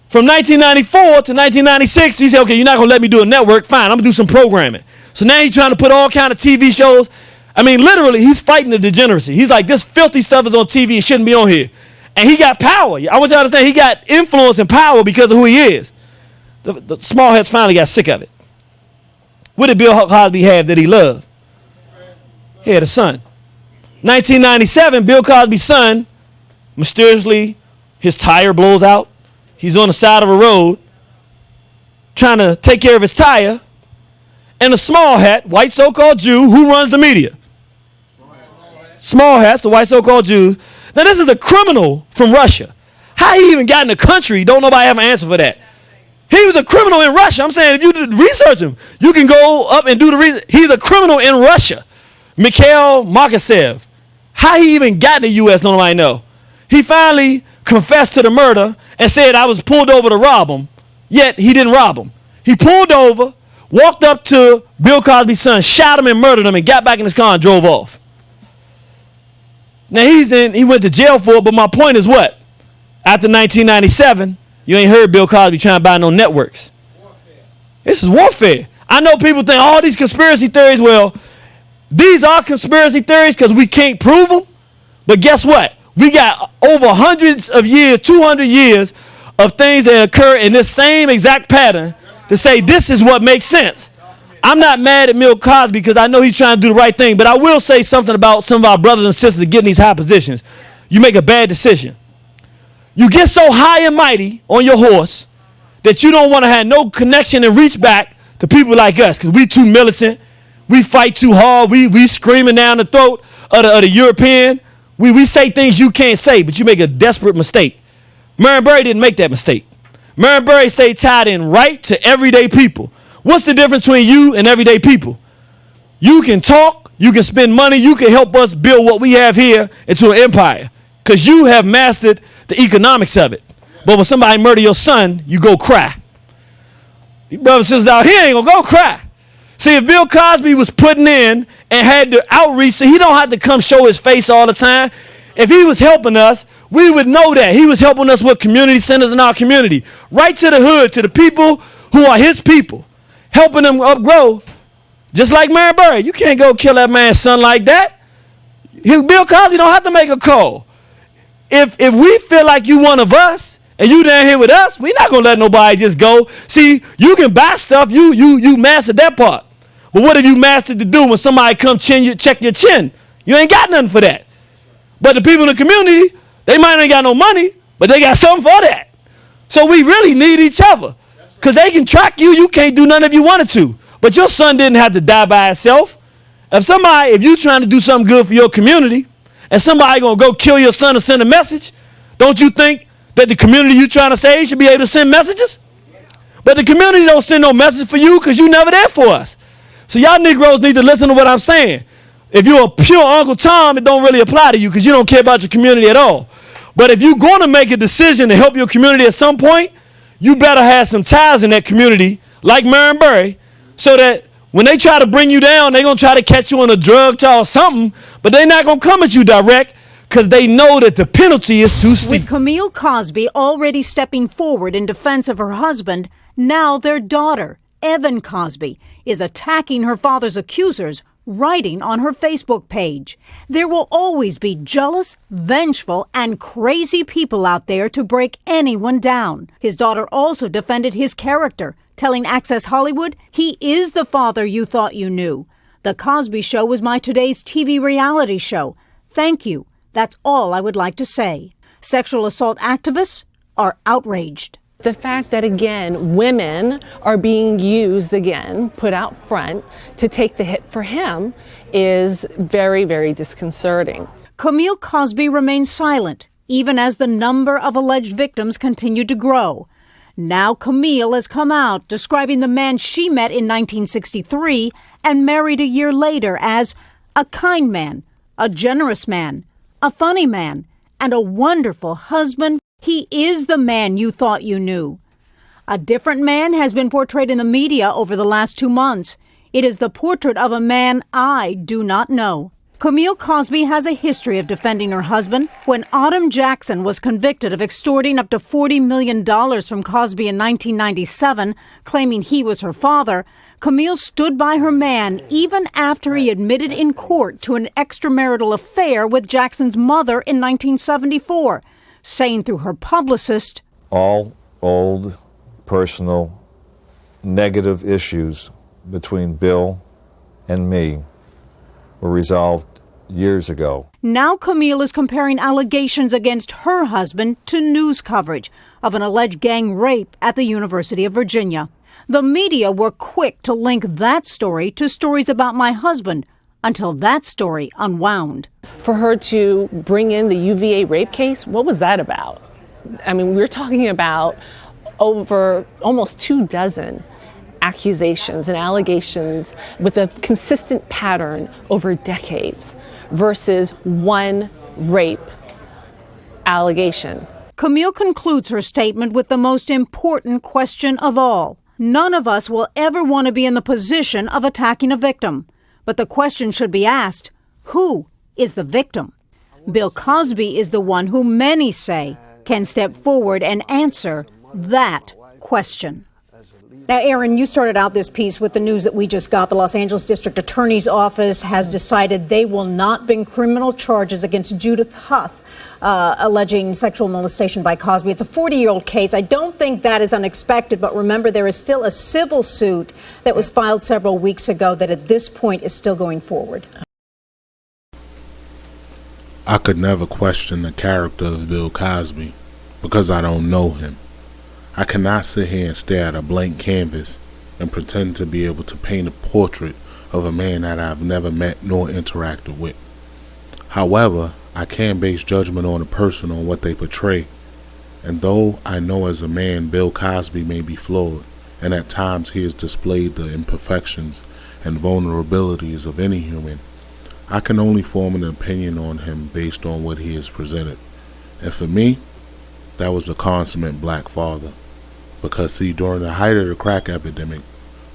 From 1994 to 1996, he said, okay, you're not going to let me do a network. Fine, I'm going to do some programming. So now he's trying to put all kind of TV shows. I mean, literally, he's fighting the degeneracy. He's like, this filthy stuff is on TV and shouldn't be on here. And he got power. I want you to understand, he got influence and power because of who he is. The small heads finally got sick of it. What did Bill Cosby have that he loved? He had a son. 1997, Bill Cosby's son, mysteriously, his tire blows out. He's on the side of a road trying to take care of his tire. And a small hat, white so-called Jew, who runs the media? Small hats, the white so-called Jews. Now, this is a criminal from Russia. How he even got in the country, don't nobody have an answer for that. He was a criminal in Russia. I'm saying if you research him, you can go up and do the research. He's a criminal in Russia. Mikhail Makasev. How he even got in the U.S., don't nobody know. He finally confessed to the murder and said, I was pulled over to rob him, yet he didn't rob him. He pulled over, walked up to Bill Cosby's son, shot him and murdered him, and got back in his car and drove off. Now, he went to jail for it, but my point is what? After 1997, you ain't heard Bill Cosby trying to buy no networks. This is warfare. I know people think all these conspiracy theories, well, these are conspiracy theories because we can't prove them, but guess what? We got over hundreds of years, 200 years of things that occur in this same exact pattern to say this is what makes sense. I'm not mad at Bill Cosby because I know he's trying to do the right thing, but I will say something about some of our brothers and sisters getting these high positions. You make a bad decision. You get so high and mighty on your horse that you don't want to have no connection and reach back to people like us because we too militant. We fight too hard. We screaming down the throat of the European. We say things you can't say, but you make a desperate mistake. Marion Barry didn't make that mistake. Marion Barry stayed tied in right to everyday people. What's the difference between you and everyday people? You can talk, you can spend money, you can help us build what we have here into an empire because you have mastered the economics of it. But when somebody murder your son, you go cry. Your brothers and sisters out here ain't gonna go cry. See, if Bill Cosby was putting in and had the outreach, so he don't have to come show his face all the time. If he was helping us, we would know that. He was helping us with community centers in our community. Right to the hood, to the people who are his people. Helping them upgrow. Just like Marion Barry. You can't go kill that man's son like that. Bill Cosby don't have to make a call. if we feel like you one of us and you down here with us, we're not gonna let nobody just go. See, you can buy stuff, you mastered that part. But what have you mastered to do when somebody come check your chin? You ain't got nothing for that. But the people in the community, they might ain't got no money, but they got something for that. So we really need each other. Because they can track you, you can't do nothing if you wanted to. But your son didn't have to die by itself. If you trying to do something good for your community, and somebody gonna go kill your son to send a message, don't you think that the community you trying to save should be able to send messages? But the community don't send no message for you because you never there for us. So y'all Negroes need to listen to what I'm saying. If you're a pure Uncle Tom, it don't really apply to you because you don't care about your community at all. But if you're going to make a decision to help your community at some point, you better have some ties in that community, like Marion Barry, so that when they try to bring you down, they're going to try to catch you on a drug trial or something, but they're not going to come at you direct because they know that the penalty is too steep. With Camille Cosby already stepping forward in defense of her husband, now their daughter, Evan Cosby, is attacking her father's accusers, writing on her Facebook page. There will always be jealous, vengeful, and crazy people out there to break anyone down. His daughter also defended his character, telling Access Hollywood, he is the father you thought you knew. The Cosby Show was my today's TV reality show. Thank you. That's all I would like to say. Sexual assault activists are outraged. The fact that, again, women are being used again, put out front to take the hit for him is very, very disconcerting. Camille Cosby remains silent, even as the number of alleged victims continued to grow. Now Camille has come out describing the man she met in 1963 and married a year later as a kind man, a generous man, a funny man, and a wonderful husband. He is the man you thought you knew. A different man has been portrayed in the media over the last 2 months. It is the portrait of a man I do not know. Camille Cosby has a history of defending her husband. When Autumn Jackson was convicted of extorting up to $40 million from Cosby in 1997, claiming he was her father, Camille stood by her man even after he admitted in court to an extramarital affair with Jackson's mother in 1974. Saying through her publicist, all old, personal, negative issues between Bill and me were resolved years ago. Now Camille is comparing allegations against her husband to news coverage of an alleged gang rape at the University of Virginia. The media were quick to link that story to stories about my husband, until that story unwound. For her to bring in the UVA rape case, what was that about? I mean, we're talking about over almost 24 accusations and allegations with a consistent pattern over decades versus one rape allegation. Camille concludes her statement with the most important question of all. None of us will ever want to be in the position of attacking a victim. But the question should be asked, who is the victim? Bill Cosby is the one who many say can step forward and answer that question. Now, Aaron, you started out this piece with the news that we just got. The Los Angeles District Attorney's Office has decided they will not bring criminal charges against Judith Huth, alleging sexual molestation by Cosby. It's a 40-year-old case. I don't think that is unexpected, but remember, there is still a civil suit that was filed several weeks ago that at this point is still going forward. I could never question the character of Bill Cosby because I don't know him. I cannot sit here and stare at a blank canvas and pretend to be able to paint a portrait of a man that I've never met nor interacted with. However, I can base judgment on a person on what they portray. And though I know as a man Bill Cosby may be flawed, and at times he has displayed the imperfections and vulnerabilities of any human, I can only form an opinion on him based on what he has presented. And for me, that was a consummate black father. Because see, during the height of the crack epidemic,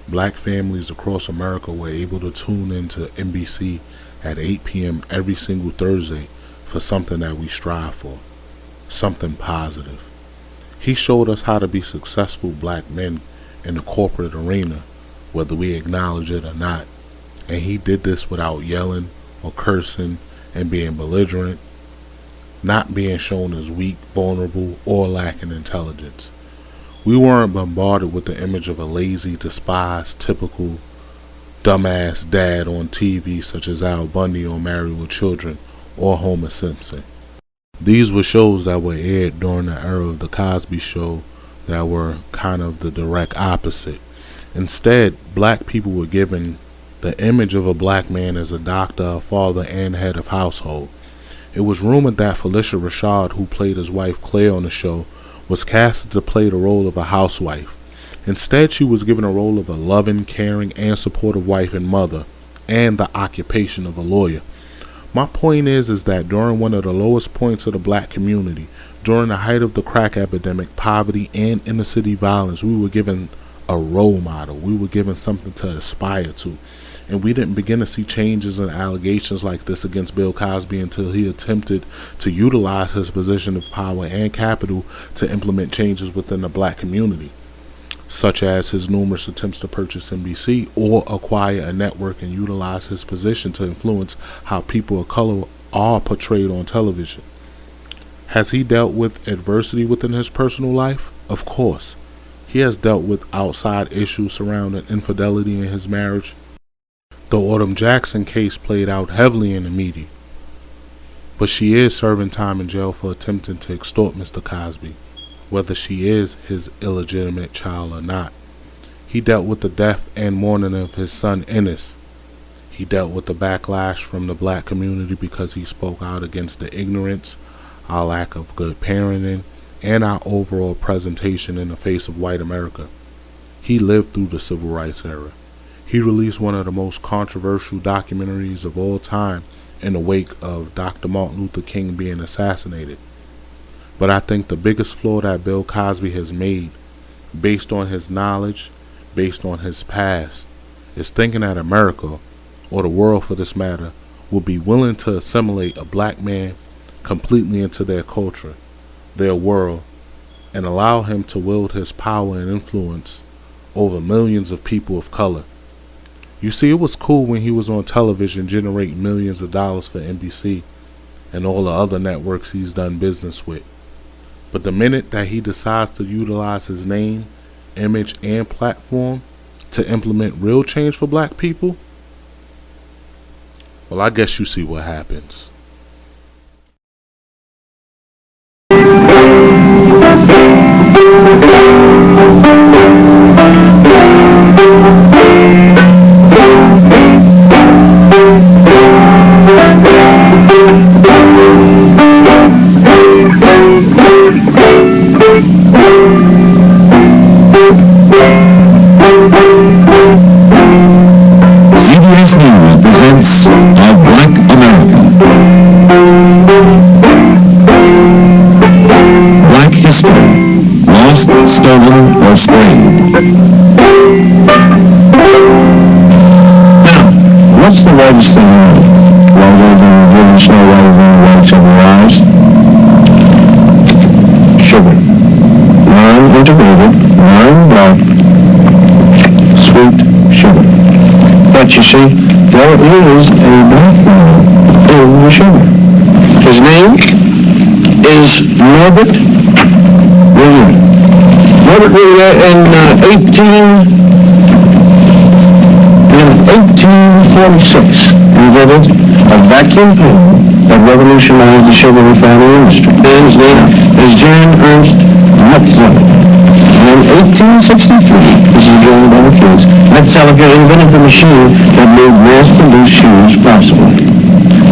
black families across America were able to tune into NBC at 8 p.m. every single Thursday for something that we strive for, something positive. He showed us how to be successful black men in the corporate arena, whether we acknowledge it or not. And he did this without yelling or cursing and being belligerent. not being shown as weak, vulnerable, or lacking intelligence. We weren't bombarded with the image of a lazy, despised, typical, dumbass dad on TV such as Al Bundy on Married with Children or Homer Simpson. These were shows that were aired during the era of The Cosby Show that were kind of the direct opposite. Instead, black people were given the image of a black man as a doctor, a father, and head of household. It was rumored that Felicia Rashad, who played his wife Claire on the show, was casted to play the role of a housewife. Instead, she was given a role of a loving, caring, and supportive wife and mother, and the occupation of a lawyer. My point is that during one of the lowest points of the black community, during the height of the crack epidemic, poverty, and inner city violence, we were given a role model. We were given something to aspire to. And we didn't begin to see changes and allegations like this against Bill Cosby until he attempted to utilize his position of power and capital to implement changes within the black community, such as his numerous attempts to purchase NBC or acquire a network and utilize his position to influence how people of color are portrayed on television. Has he dealt with adversity within his personal life? Of course. He has dealt with outside issues surrounding infidelity in his marriage. The Autumn Jackson case played out heavily in the media, but she is serving time in jail for attempting to extort Mr. Cosby, whether she is his illegitimate child or not. He dealt with the death and mourning of his son Ennis. He dealt with the backlash from the black community because he spoke out against the ignorance, our lack of good parenting, and our overall presentation in the face of white America. He lived through the civil rights era. He released one of the most controversial documentaries of all time in the wake of Dr. Martin Luther King being assassinated. But I think the biggest flaw that Bill Cosby has made, based on his knowledge, based on his past, is thinking that America, or the world for this matter, will be willing to assimilate a black man completely into their culture, their world, and allow him to wield his power and influence over millions of people of color. You see, it was cool when he was on television generating millions of dollars for NBC and all the other networks he's done business with. But the minute that he decides to utilize his name, image, and platform to implement real change for black people, well, I guess you see what happens. CBS News presents Of Black America. Black History, Lost, Stolen, or Strayed. Now, what's the largest thing in the world, larger than the river snow, larger than the whites of our eyes? Sugar. Non-integrated, non-black, sweet sugar. But you see, there is a black man in the sugar. His name is Norbert William. Norbert William in 1846 invented a vacuum cleaner that revolutionized the sugar refining industry. His name is John Ernst Metzeler. And in 1863, this is during the kids, Metzeler invented the machine that made mass-produced shoes possible.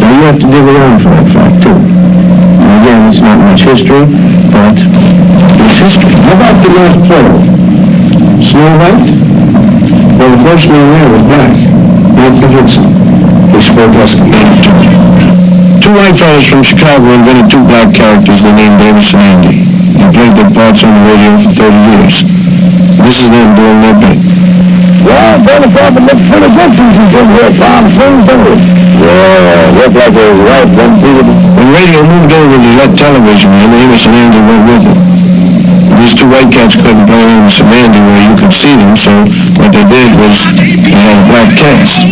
Now you have to dig around for that fact too. And again, it's not much history, but it's history. How about the North Pole? Snow White? Well, the first name there was black. Anthony Hudson. They spoke Eskimo. Two white fellows from Chicago invented two black characters they named Davis and Andy. They played their parts on the radio for 30 years. This is them doing their bit. Well, Brother Prophet looks pretty good since he's been here, Tom. Swing fingers. Yeah, look like a right one people. When radio moved over to that television, and Amos and Andy went with it. These two white cats couldn't play Amos and Andy where you could see them, so what they did was they had a black cast.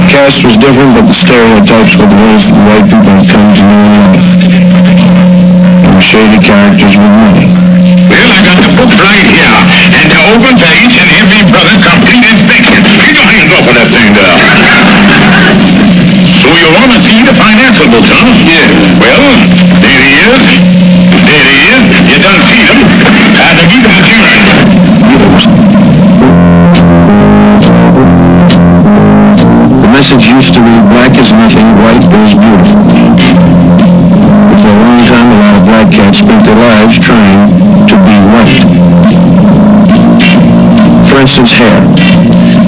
Caste was different, but the stereotypes were the ways the white people had come to know and love. There were shady characters with money. Well, I got the books right here, and they're open to each and every brother complete inspection. Keep your hands off of that thing there. So you want to see the financial books, huh? Yeah. Well, there he is. There he is. You done see them. Now give them the turn. The message used to read, black is nothing, white is beautiful. For a long time, a lot of black cats spent their lives trying to be white. For instance, hair.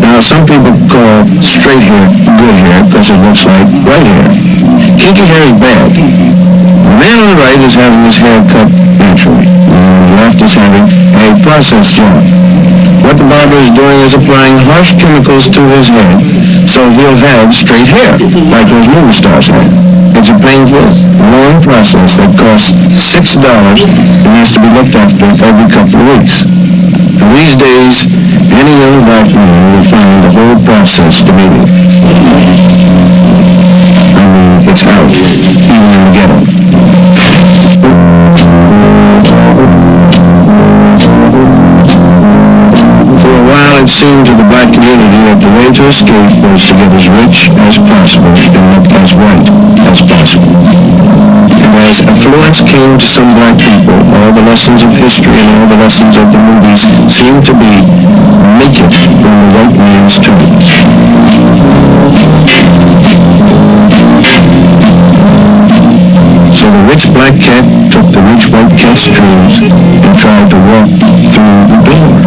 Now, some people call straight hair good hair because it looks like white hair. Kinky hair is bad. The man on the right is having his hair cut naturally. And the left is having a processed job. What the barber is doing is applying harsh chemicals to his head, so he'll have straight hair, like those movie stars have. It's a painful, long process that costs $6 and has to be looked after every couple of weeks. And these days, any young black man will find the whole process demeaning. I mean, it's out, even in the ghetto. For a while, it seemed to the black community that the way to escape was to get as rich as possible and look as white as possible. And as affluence came to some black people, all the lessons of history and all the lessons of the movies seemed to be make it on the white man's terms. So the rich black cat took the rich white cat's dreams and tried to walk through the door.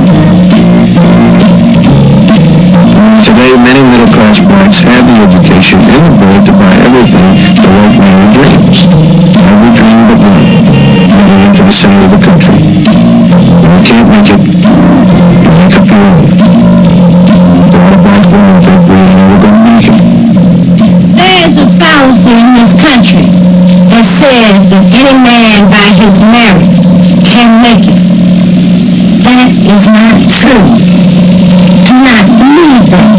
Today, many middle-class blacks have the education and the ability to buy everything the white man dreams. Every dream but one, heading into the center of the country. When you can't make it, you make up your own. A lot of black women think we were going to make it. There is a fallacy in this country that says that any man by his merits can make it. That is not true. Do not believe that.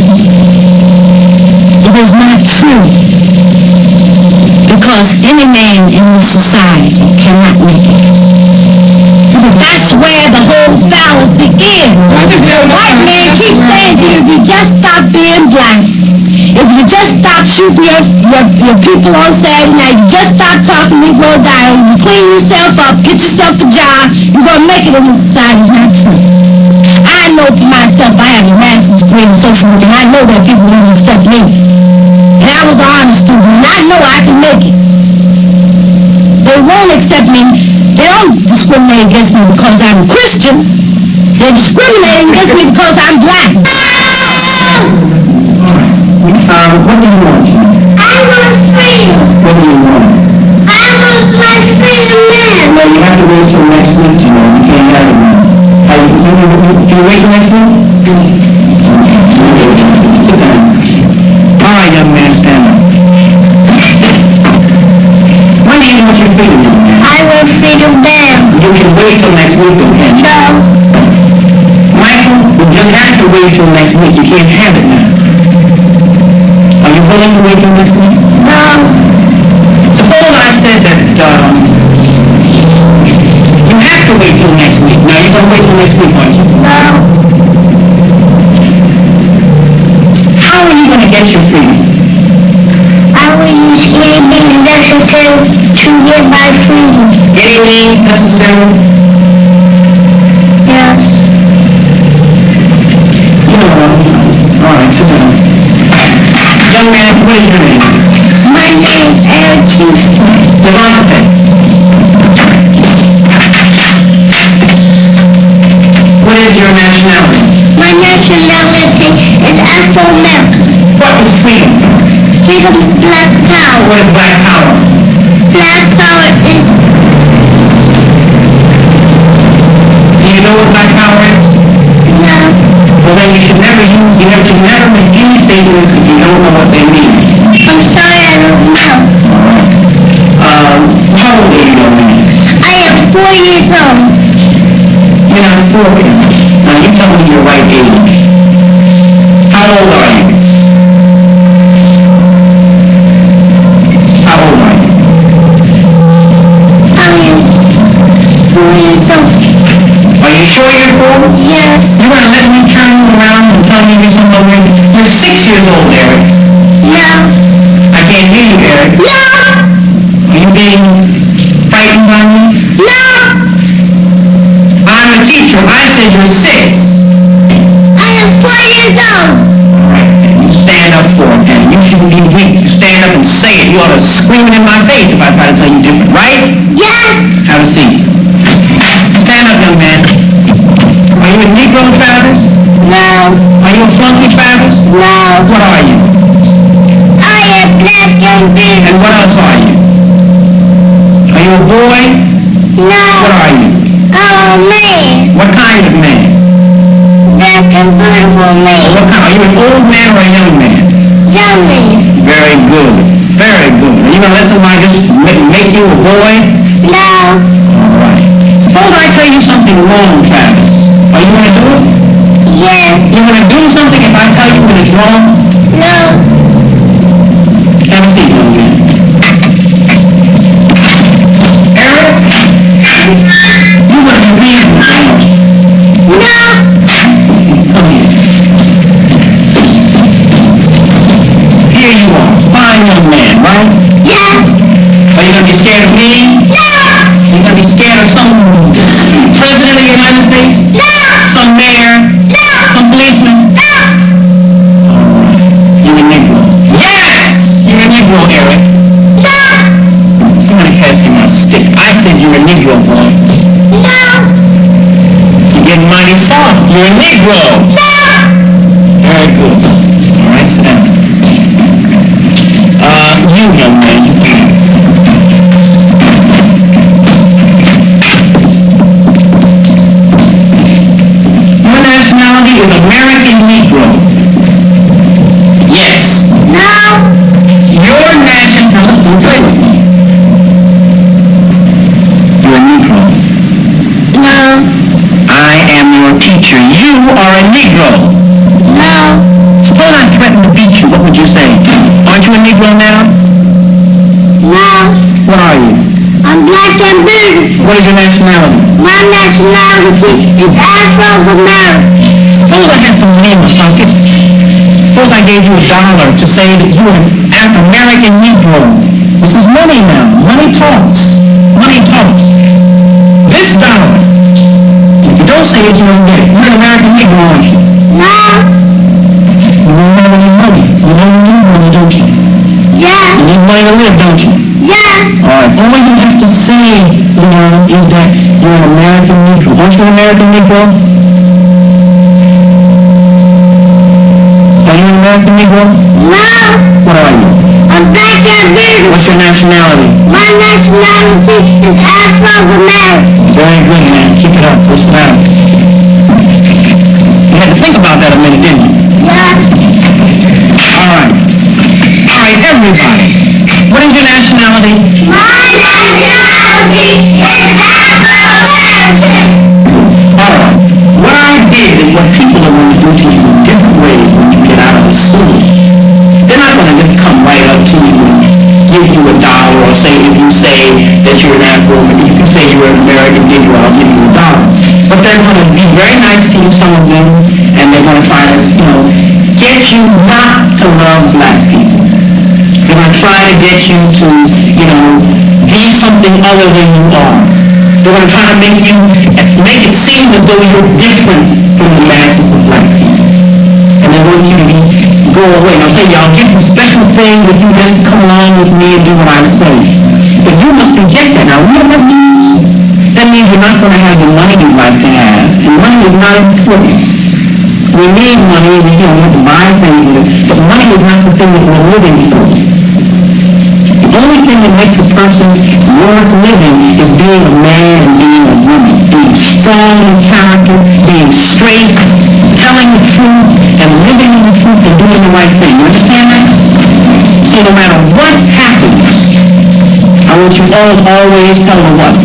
It is not true. Because any man in this society cannot make it. That's where the whole fallacy is. White man keeps saying to you, if you just stop being black, if you just stop shooting your people on Saturday night, you just stop talking Negro dialect, you clean yourself up, get yourself a job, you're going to make it in this society. It's not true. I know for myself, I have a master's degree in social work, and I know that people won't accept me. And I was an honor student, and I know I can make it. They won't accept me. They don't discriminate against me because I'm a Christian. They're discriminating against me because I'm black. What do you want? I want freedom. What do you want? I want my freedom man. Well, you have to wait till next week, you know. You can't have it now. Can you wait till next week? Sit down. All right, young man, stand up. When do you want your freedom, young man? I want freedom now. You can wait till next week, though, can't you? No. Michael, you just have to wait till next week. You can't have it now. Are you willing to wait till next week? No. Suppose I said that, you have to wait till next week. Now, you're going to wait till next week, aren't you? No. How are you going to get your freedom? I will use any means necessary to get my freedom. Any means necessary? Yes. You know what? All right, sit down. Young man, what is your name? My name is Eric Houston. Your occupation? What is your nationality? My nationality is Afro-American. What is freedom? Freedom is black power. What is black power? Black power is... Do you know what black power is? No. Well, then you should never make any statements if you don't know what they mean. I'm sorry, I don't know. How old are you, young man? I am 4 years old. You're not 4 yet. Now you tell me your right age. How old are you? Yes. You're gonna let me turn you around and tell me you're somewhere? You're 6 years old, Eric. Yeah. I can't hear you, Eric. No. Are you being frightened by me? No. I'm a teacher. I said you're 6. I am 4 years old. Alright, you stand up for it, and you shouldn't be weak. You stand up and say it. You ought to scream it in my face if I try to tell you different, right? Yes. Have a seat. Stand up, young man. Are you a Negro, Travis? No. Are you a flunky, Travis? No. What are you? I am black and beautiful. And what else are you? Are you a boy? No. What are you? I'm a man. What kind of man? Black and beautiful man. What kind? Are you an old man or a young man? Young man. Very good. Very good. Are you going to let somebody just make you a boy? No. All right. Suppose I tell you something wrong, Travis. Are you going to do it? Yes. You going to do something if I tell you when it's wrong? No. Have a seat, young man. Eric? You're going to be reasonable, aren't you? No. Come here. Here you are. Fine young man, right? Yeah. Are you going to be scared of me? No. You're going to be scared of some president of the United States? No. Some mayor? No. Some policeman? No. You're a Negro. Yes! You're a Negro, Eric. No. Somebody passed me my stick. I said you're a Negro, boy. No. You're getting mighty soft. You're a Negro. No. Very good. All right, sit down. You, young man. Your nationality is American Negro. Yes. No. Your nationality, play with me. You're a Negro. No. I am your teacher. You are a Negro. No. Suppose I threatened to beat you. What would you say? Aren't you a Negro now? No. What are you? I'm black and beautiful. What is your nationality? My nationality is Afro-American. Suppose I had some money in my pocket. Suppose I gave you $1 to say that you are an American Negro. This is money now. Money talks. Money talks. This dollar, if you don't say it, you don't get it. You're an American Negro, aren't you? No. You don't have any money. You don't need money, don't you? Yeah. You need money to live, don't you? Yes. All right. All you have to say, is that you're an American Negro. Aren't you an American Negro? Are you an American Negro? No. What are you? I'm black and beautiful. What's your nationality? My nationality is Afro-American. Very good, man. Keep it up. Listen down. You had to think about that a minute, didn't you? Yeah. All right. All right, everybody. What is your nationality? My nationality is Afro-American. All right. What I did and what people are going to do to you in different ways when you get out of the school. They're not going to just come right up to you and give you $1 or say if you say that you're an Afro-American, if you say you're an American Negro, I'll give you $1. But they're going to be very nice to you, some of them, and they're going to try to, get you not to love black people. They're going to try to get you to, be something other than you are. They're going to try to make it seem as though you're different from the masses of black people. And they want you to go away. Now, say, I'll give you special things if you just come along with me and do what I say. But you must reject that. Now, what that means? That means you're not going to have the money you'd like to have. And money is not important. We need money, we have to buy things with it, but money is not the thing that we're living for. The only thing that makes a person worth living is being a man and being a woman, being strong in character, being straight, telling the truth, and living in the truth and doing the right thing. You understand that? So no matter what happens, I want you all always tell them what?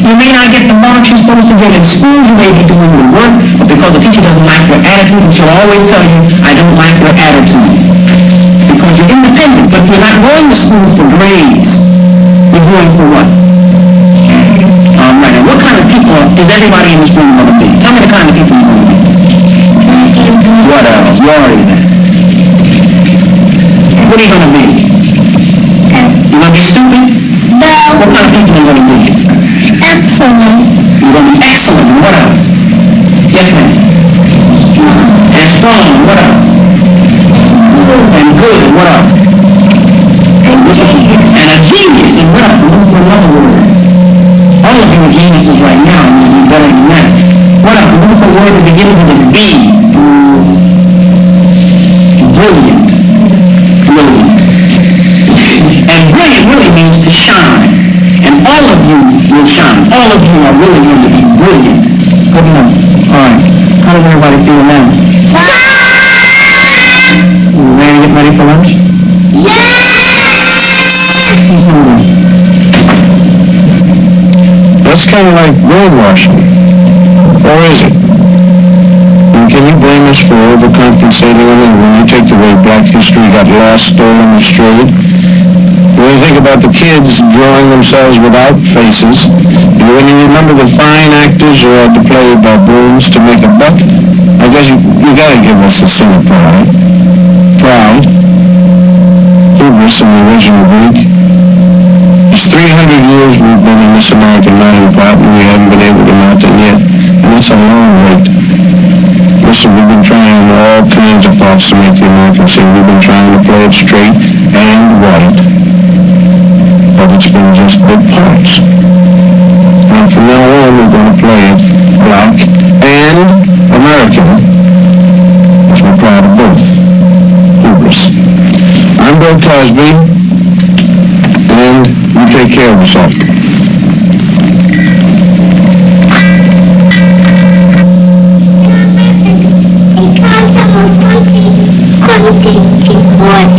You may not get the marks you're supposed to get in school, you may be doing the work, but because the teacher doesn't like your attitude, she'll always tell you, I don't like your attitude. Because you're independent, but you're not going to school for grades. You're going for what? All right, and what kind of people is everybody in this room going to be? Tell me the kind of people you're going to be. What else? You already there. What are you going to be? You going to be stupid? No. What kind of people are you going to be? Excellent. You're going to be excellent. And what else? Yes, ma'am. And strong. And what else? And good. And what else? And a genius. And what else? Look for another word. All of you are geniuses right now, and you're better than that. What else? Look for a word that begins with a B. Brilliant. Brilliant. And brilliant really means to shine. And all of you will shine. All of you are really going to be brilliant. Good enough. All right. How does everybody feel now? You ready to get ready for lunch? Who's hungry? That's kind of like brainwashing. Or is it? And can you blame us for overcompensating when you take the way black history got lost, stolen, and strayed? When you think about the kids drawing themselves without faces, and when you remember the fine actors who had to play baboons to make a buck, I guess you gotta give us a sin of pride. Pride. Hubris in the original Greek. It's 300 years we've been in this American melting pot and we haven't been able to melt it yet. And it's a long wait. Listen, we've been trying all kinds of thoughts to make the American scene. We've been trying to play it straight and white. But it's been just good parts. And from now on we're going to play it black and American. Because we're proud of both. Hubris. I'm Bill Cosby. And you take care of yourself.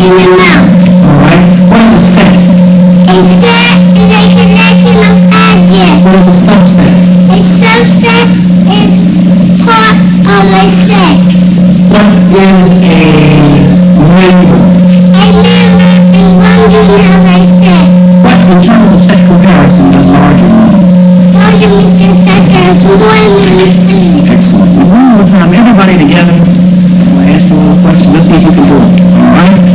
Alright, what is a set? A set is a collection of objects. What is a subset? A subset is part of a set. What is a member? A member is one unit of a set. What, in terms of set comparison, does larger mean? Larger means a set that has more units. Excellent. One more time, everybody together. I'll ask you a little question. Let's see if you can do it. Alright?